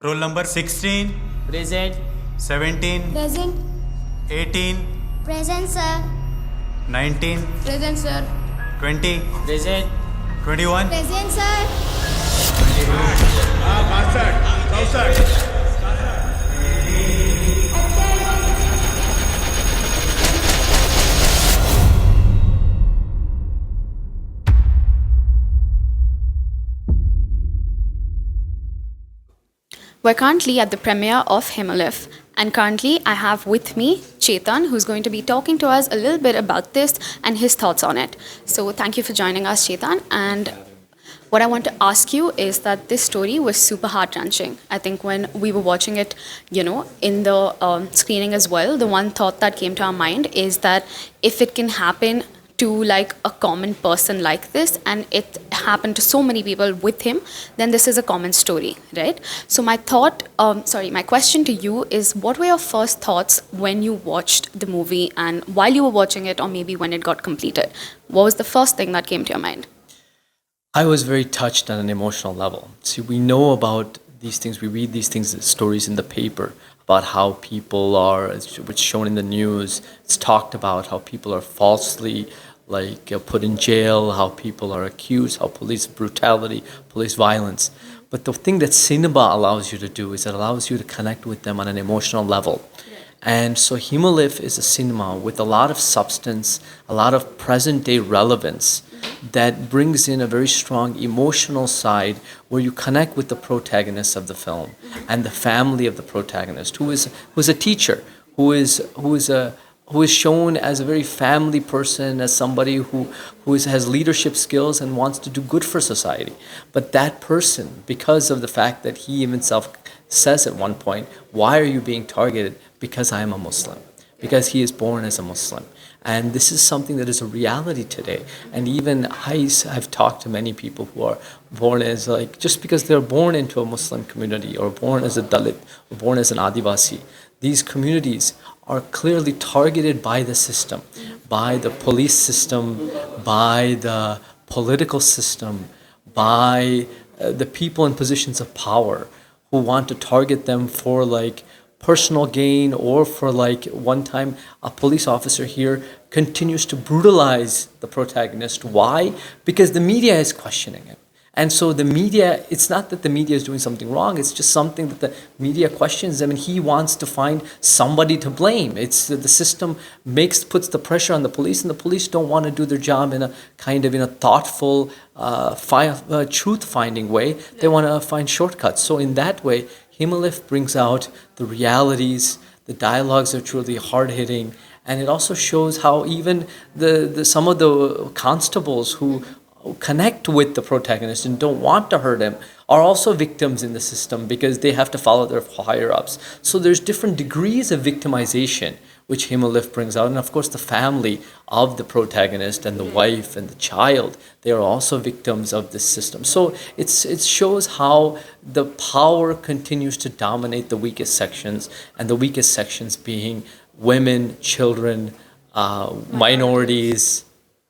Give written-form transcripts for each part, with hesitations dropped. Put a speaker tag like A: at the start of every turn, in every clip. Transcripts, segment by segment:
A: Roll number 16,
B: Present.
A: 17,
C: Present.
A: 18,
C: Present, sir.
A: 19,
C: Present, sir.
A: 20,
B: Present.
A: 21.
C: Present, sir.
D: We're currently at the premiere of Haemolymph, and currently I have with me Chetan, who's going to be talking to us a little bit about this and his thoughts on it. So thank you for joining us, Chetan. And what I want to ask you is that this story was super heart-wrenching. I think when we were watching it, in the screening as well, the one thought that came to our mind is that if it can happen to like a common person like this, and it happened to so many people with him, then this is a common story, right? So my question to you is, what were your first thoughts when you watched the movie, and while you were watching it, or maybe when it got completed? What was the first thing that came to your mind?
E: I was very touched on an emotional level. See, we know about these things, we read these things, stories in the paper about how people are, it's shown in the news, it's talked about how people are falsely put in jail, how people are accused, how police brutality, police violence. But the thing that cinema allows you to do is it allows you to connect with them on an emotional level. And so Haemolymph is a cinema with a lot of substance, a lot of present-day relevance that brings in a very strong emotional side where you connect with the protagonist of the film and the family of the protagonist, who is a teacher, who is shown as a very family person, as somebody who has leadership skills and wants to do good for society. But that person, because of the fact that he himself says at one point, why are you being targeted? Because I am a Muslim. Because he is born as a Muslim. And this is something that is a reality today. And even I've talked to many people who are born as just because they're born into a Muslim community, or born as a Dalit, or born as an Adivasi, these communities are clearly targeted by the system, by the police system, by the political system, by the people in positions of power who want to target them for personal gain, or for one time a police officer here continues to brutalize the protagonist. Why? Because the media is questioning it. And so the media, it's not that the media is doing something wrong, it's just something that the media questions them, and he wants to find somebody to blame. It's the system puts the pressure on the police, and the police don't want to do their job in a thoughtful, truth-finding way. They want to find shortcuts. So in that way, Haemolymph brings out the realities, the dialogues are truly hard-hitting, and it also shows how even some of the constables who connect with the protagonist and don't want to hurt him are also victims in the system, because they have to follow their higher-ups. So there's different degrees of victimization which Haemolymph brings out. And of course the family of the protagonist and the wife and the child, they are also victims of this system. So it shows how the power continues to dominate the weakest sections, and the weakest sections being women, children, minorities,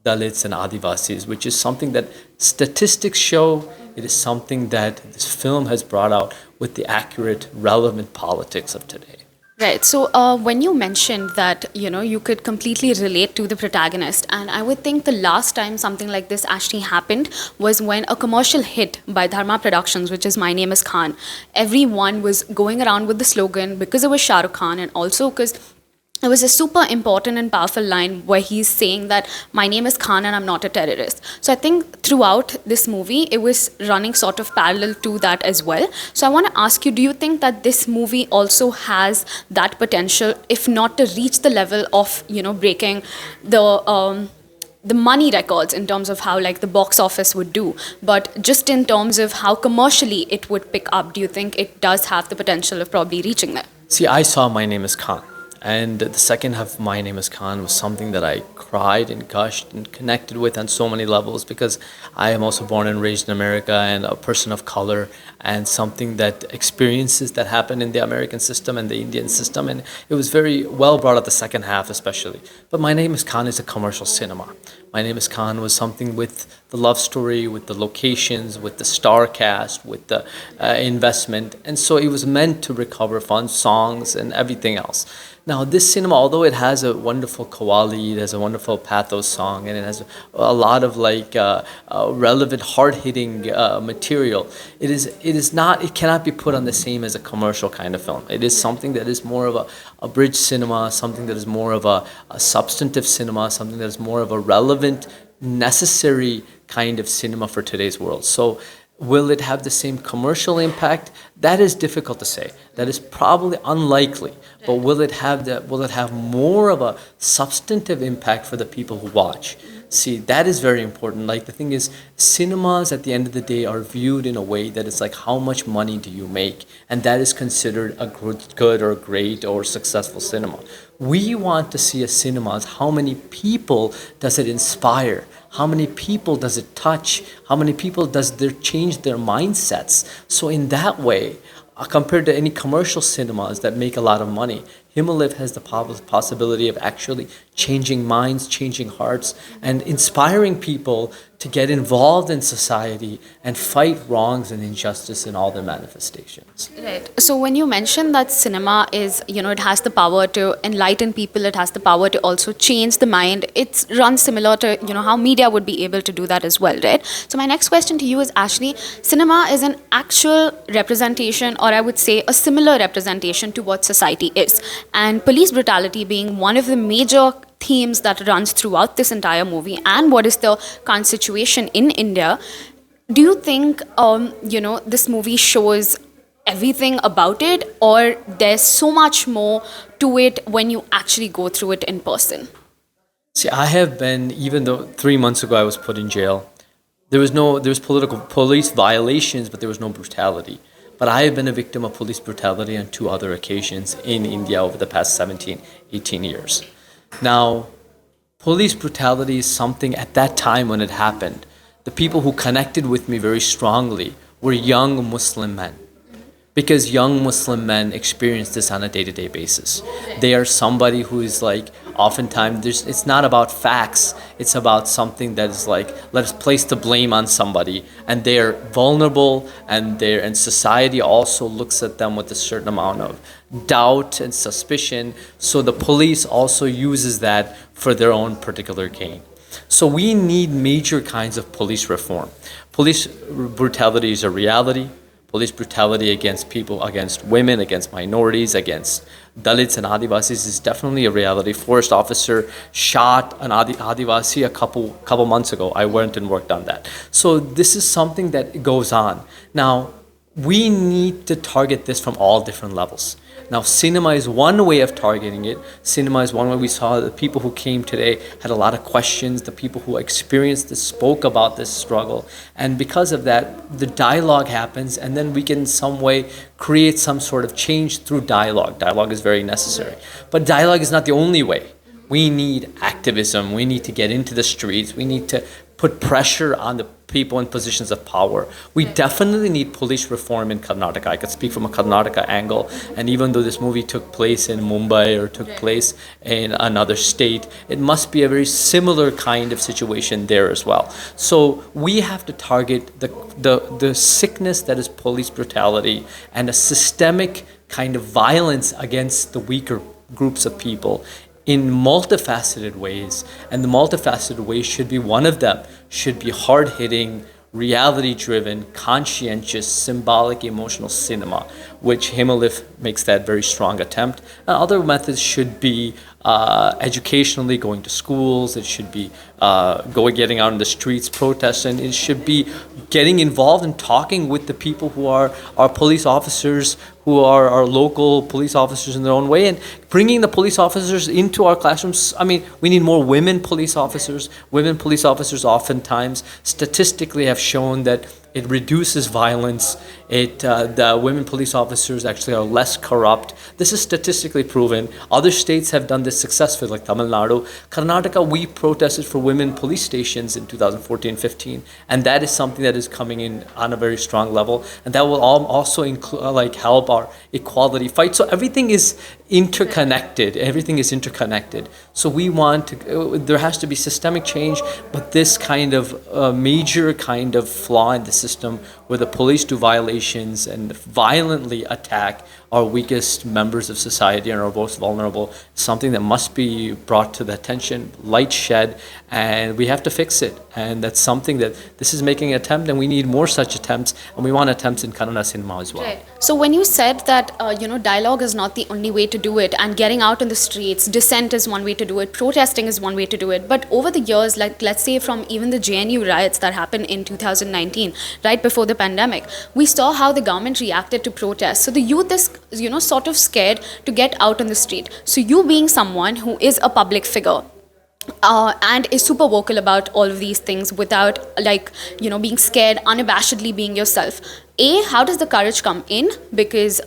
E: Dalits and Adivasis, which is something that statistics show. It is something that this film has brought out with the accurate, relevant politics of today.
D: Right. So when you mentioned that, you could completely relate to the protagonist, and I would think the last time something like this actually happened was when a commercial hit by Dharma Productions, which is My Name is Khan, everyone was going around with the slogan because it was Shah Rukh Khan, and also because it was a super important and powerful line where he's saying that my name is Khan and I'm not a terrorist. So I think throughout this movie, it was running sort of parallel to that as well. So I want to ask you, do you think that this movie also has that potential, if not to reach the level of, breaking the money records in terms of how the box office would do, but just in terms of how commercially it would pick up, do you think it does have the potential of probably reaching there?
E: See, I saw My Name is Khan. And the second half of My Name is Khan was something that I cried and gushed and connected with on so many levels, because I am also born and raised in America and a person of color, and something that experiences that happen in the American system and the Indian system. And it was very well brought up, the second half especially. But My Name is Khan is a commercial cinema. My Name is Khan was something with the love story, with the locations, with the star cast, with the investment. And so it was meant to recover funds, songs, and everything else. Now, this cinema, although it has a wonderful qawwali, it has a wonderful pathos song, and it has a lot of relevant, hard-hitting material, it cannot be put on the same as a commercial kind of film. It is something that is more of a bridge cinema, something that is more of a substantive cinema, something that is more of a relevant, necessary kind of cinema for today's world. So, will it have the same commercial impact? That is difficult to say. That is probably unlikely. But will it have more of a substantive impact for the people who watch? See, that is very important. Like, the thing is, cinemas at the end of the day are viewed in a way that it's like, how much money do you make? And that is considered a good or great or successful cinema. We want to see a cinema as how many people does it inspire? How many people does it touch? How many people does it change their mindsets? So in that way, compared to any commercial cinemas that make a lot of money, Haemolymph has the possibility of actually changing minds, changing hearts, and inspiring people to get involved in society and fight wrongs and injustice in all their manifestations.
D: Right. So when you mention that cinema is, it has the power to enlighten people, it has the power to also change the mind, it runs similar to, how media would be able to do that as well, right? So my next question to you is, Ashley, cinema is an actual representation, or I would say a similar representation to what society is. And police brutality being one of the major themes that runs throughout this entire movie, and what is the current situation in India, do you think, this movie shows everything about it, or there's so much more to it when you actually go through it in person?
E: See, I have been, even though 3 months ago I was put in jail, there was police violations, but there was no brutality. But I have been a victim of police brutality on 2 other occasions in India over the past 17, 18 years. Now, police brutality is something, at that time when it happened, the people who connected with me very strongly were young Muslim men. Because young Muslim men experience this on a day-to-day basis. They are somebody who is like, oftentimes, it's not about facts, it's about something that is like, let's place the blame on somebody. And they're vulnerable, and society also looks at them with a certain amount of doubt and suspicion. So the police also uses that for their own particular gain. So we need major kinds of police reform. Police brutality is a reality. Police brutality against people, against women, against minorities, against Dalits and Adivasis is definitely a reality. Forest officer shot an Adivasi a couple months ago. I went and worked on that. So this is something that goes on. Now, we need to target this from all different levels. Now, cinema is one way of targeting it. Cinema is one way. We saw the people who came today had a lot of questions. The people who experienced this spoke about this struggle. And because of that, the dialogue happens, and then we can in some way create some sort of change through dialogue. Dialogue is very necessary. But dialogue is not the only way. We need activism. We need to get into the streets. We need to put pressure on the people in positions of power. We definitely need police reform in Karnataka. I could speak from a Karnataka angle, and even though this movie took place in Mumbai or took place in another state, it must be a very similar kind of situation there as well. So we have to target the sickness that is police brutality and a systemic kind of violence against the weaker groups of people in multifaceted ways, and the multifaceted ways should be, one of them should be hard-hitting, reality-driven, conscientious, symbolic, emotional cinema, which Haemolymph makes that very strong attempt. And other methods should be educationally going to schools, it should be getting out in the streets, protesting, it should be getting involved and talking with the people who are our police officers, who are our local police officers in their own way, and bringing the police officers into our classrooms. I mean, we need more women police officers. Women police officers oftentimes statistically have shown that It reduces violence. The women police officers actually are less corrupt. This is statistically proven. Other states have done this successfully, like Tamil Nadu. Karnataka, we protested for women police stations in 2014-15, and that is something that is coming in on a very strong level, and that will also include help our equality fight. So everything is interconnected. Everything is interconnected. So we want to. There has to be systemic change, but this kind of major kind of flaw in the system where the police do violations and violently attack our weakest members of society and our most vulnerable, something that must be brought to the attention, light shed, and we have to fix it. And that's something that this is making an attempt, and we need more such attempts, and we want attempts in Kannada cinema as well.
D: Right. So when you said that dialogue is not the only way to do it, and getting out in the streets, dissent is one way to do it, protesting is one way to do it, but over the years, like let's say from even the JNU riots that happened in 2019, right before the pandemic, we saw how the government reacted to protests. So the youth is sort of scared to get out on the street. So you being someone who is a public figure, and is super vocal about all of these things without being scared, unabashedly being yourself. A, how does the courage come in? Because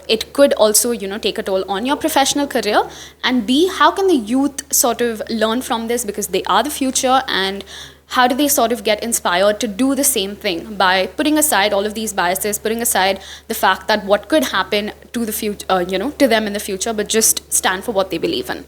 D: it could also take a toll on your professional career. And B, how can the youth sort of learn from this, because they are the future, and how do they sort of get inspired to do the same thing by putting aside all of these biases, putting aside the fact that what could happen to the future, to them in the future, but just stand for what they believe in?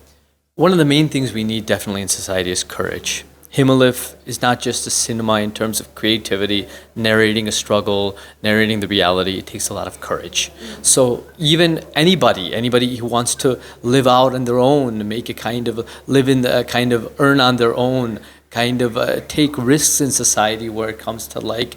E: One of the main things we need definitely in society is courage. Haemolymph is not just a cinema in terms of creativity, narrating a struggle, narrating the reality. It takes a lot of courage. So even anybody who wants to live out on their own, make a kind of live in the kind of earn on their own, kind of take risks in society where it comes to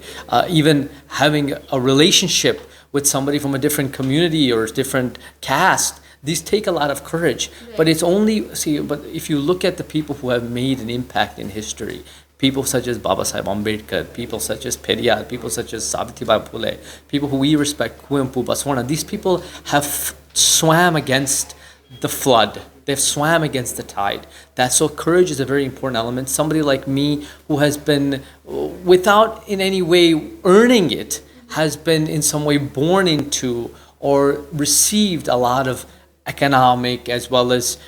E: even having a relationship with somebody from a different community or different caste. These take a lot of courage, but it's only, but if you look at the people who have made an impact in history, people such as Baba Sahib Ambedkar, people such as Periyar, people such as Savitribai Phule, people who we respect, Kuvempu, Baswana, these people have swam against the flood. They've swam against the tide. So courage is a very important element. Somebody like me who has been, without in any way earning it, has been in some way born into or received a lot of economic as well as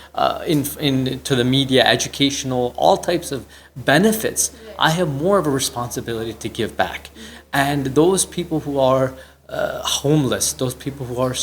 E: into the media, educational, all types of benefits. I have more of a responsibility to give back. And those people who are homeless, those people who are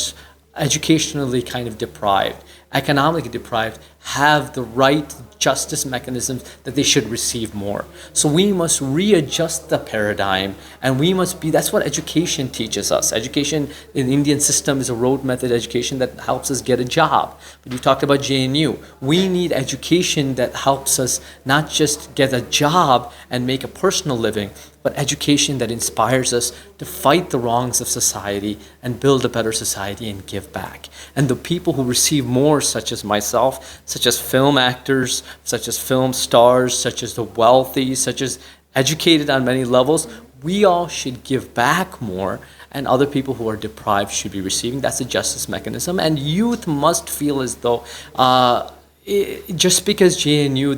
E: educationally kind of deprived, economically deprived, have the right justice mechanisms that they should receive more. So we must readjust the paradigm, and we must be, that's what education teaches us. Education in the Indian system is a rote method education that helps us get a job. But you talked about JNU. We need education that helps us not just get a job and make a personal living, but education that inspires us to fight the wrongs of society and build a better society and give back. And the people who receive more, such as myself, such as film actors, such as film stars, such as the wealthy, such as educated on many levels, we all should give back more, and other people who are deprived should be receiving. That's a justice mechanism. And youth must feel as though just because JNU,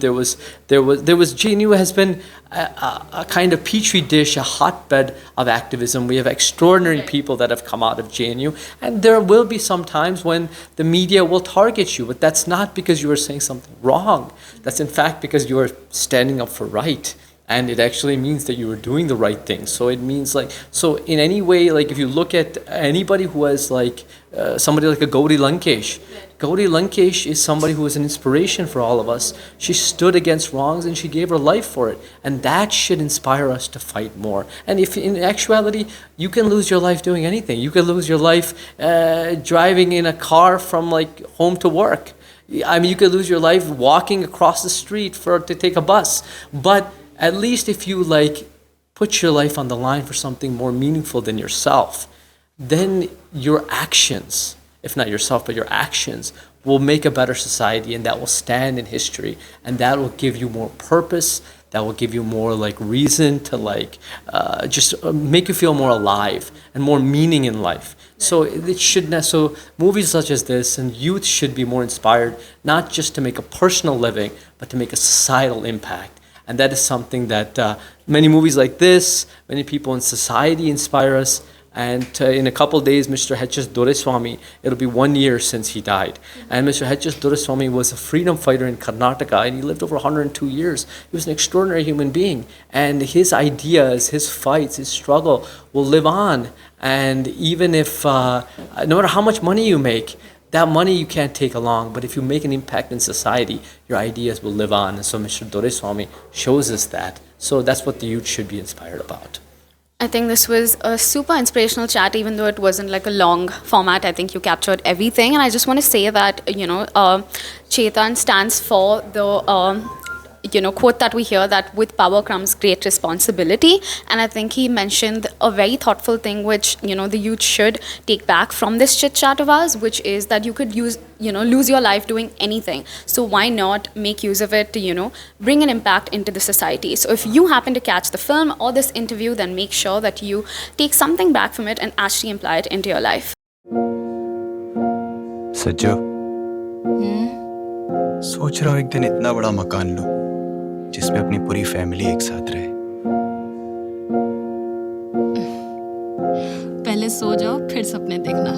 E: JNU has been a kind of petri dish, a hotbed of activism. We have extraordinary people that have come out of JNU, and there will be some times when the media will target you, but that's not because you are saying something wrong. That's in fact because you are standing up for right. And it actually means that you are doing the right thing. So it means so in any way, if you look at anybody who has somebody like a Gauri Lankesh. Gauri Lankesh is somebody who is an inspiration for all of us. She stood against wrongs and she gave her life for it. And that should inspire us to fight more. And if in actuality, you can lose your life doing anything. You can lose your life driving in a car from home to work. I mean, you could lose your life walking across the street to take a bus. But at least if you put your life on the line for something more meaningful than yourself, then your actions, if not yourself, but your actions will make a better society, and that will stand in history, and that will give you more purpose, that will give you more reason to just make you feel more alive and more meaning in life. So so movies such as this and youth should be more inspired, not just to make a personal living, but to make a societal impact. And that is something that many movies like this, many people in society inspire us. And in a couple days, Mr. H.S. Doreswamy, it'll be 1 year since he died. And Mr. H.S. Doreswamy was a freedom fighter in Karnataka, and he lived over 102 years. He was an extraordinary human being. And his ideas, his fights, his struggle will live on. And even if, no matter how much money you make, that money you can't take along, but if you make an impact in society, your ideas will live on. And so Mr. Doreswamy shows us that. So that's what the youth should be inspired about.
D: I think this was a super inspirational chat, even though it wasn't like a long format. I think you captured everything. And I just want to say that, Chetan stands for the, quote that we hear, that with power comes great responsibility. And I think he mentioned a very thoughtful thing, which, the youth should take back from this chit chat of ours, which is that you could lose your life doing anything. So why not make use of it to, bring an impact into the society? So if you happen to catch the film or this interview, then make sure that you take something back from it and actually apply it into your life.
B: सज्जो सोच रहा हूँ एक दिन इतना बड़ा मकान लूं जिसमें अपनी पूरी फैमिली एक साथ रहे।
F: पहले सो जाओ फिर सपने देखना।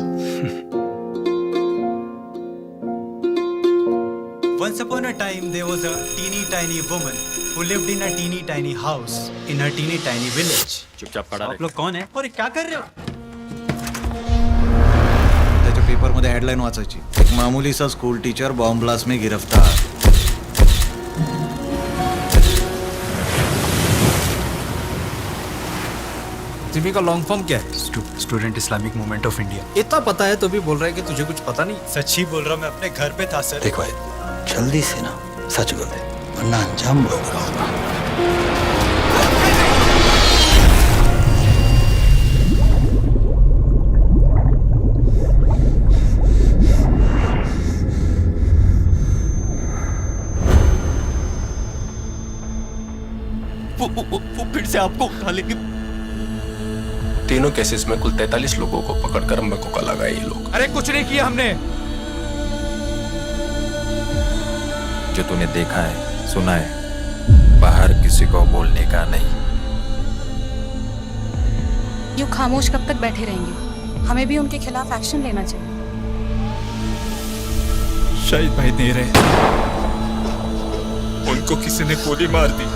A: Once upon a time, there was a teeny tiny woman who lived in a teeny tiny house in a teeny tiny village.
E: चुपचाप खड़ा
A: आप लोग कौन है और क्या कर रहे हो?
G: त्याच्या पेपरमध्ये हेडलाईन वाचायची, एक मामूली सा स्कूल टीचर बॉम्ब ब्लास्ट में गिरफ्तार।
H: जिमी का लॉन्ग फॉर्म क्या है?
A: Student Islamic movement of India.
H: इतना पता है तो भी बोल रहा है कि तुझे कुछ पता नहीं।
A: सच ही बोल रहा हूँ, मैं अपने घर पे था सर।
G: देख भाई, जल्दी से ना सच बोल दे, वरना अंजाम बहुत बुरा होगा।
H: वो फिर से आपको उठा लेंगे।
I: तीनों केसेस में कुल 43 लोगों को पकड़कर अम्बकों का लगाए ये लोग।
H: अरे कुछ नहीं किया हमने।
I: जो तूने देखा है, सुना है, बाहर किसी को बोलने का नहीं।
F: यूं खामोश कब तक बैठे रहेंगे? हमें भी उनके खिलाफ एक्शन लेना चाहिए।
H: शाहिद भाई नहीं रहे, उनको किसी ने गोली मार दी।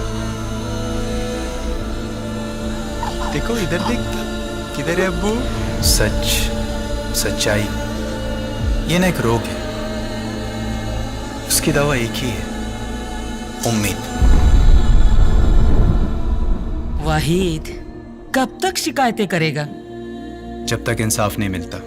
G: देखो इधर देख, किधर है अब्बू? सच, सच्चाई, ये ना एक रोग है, उसकी दवा एक ही है, उम्मीद।
J: वाहिद, कब तक शिकायतें करेगा?
G: जब तक इंसाफ नहीं मिलता।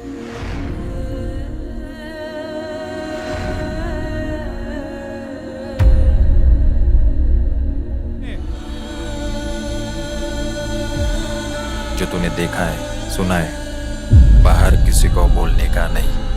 I: जो तूने देखा है, सुना है, बाहर किसी को बोलने का नहीं।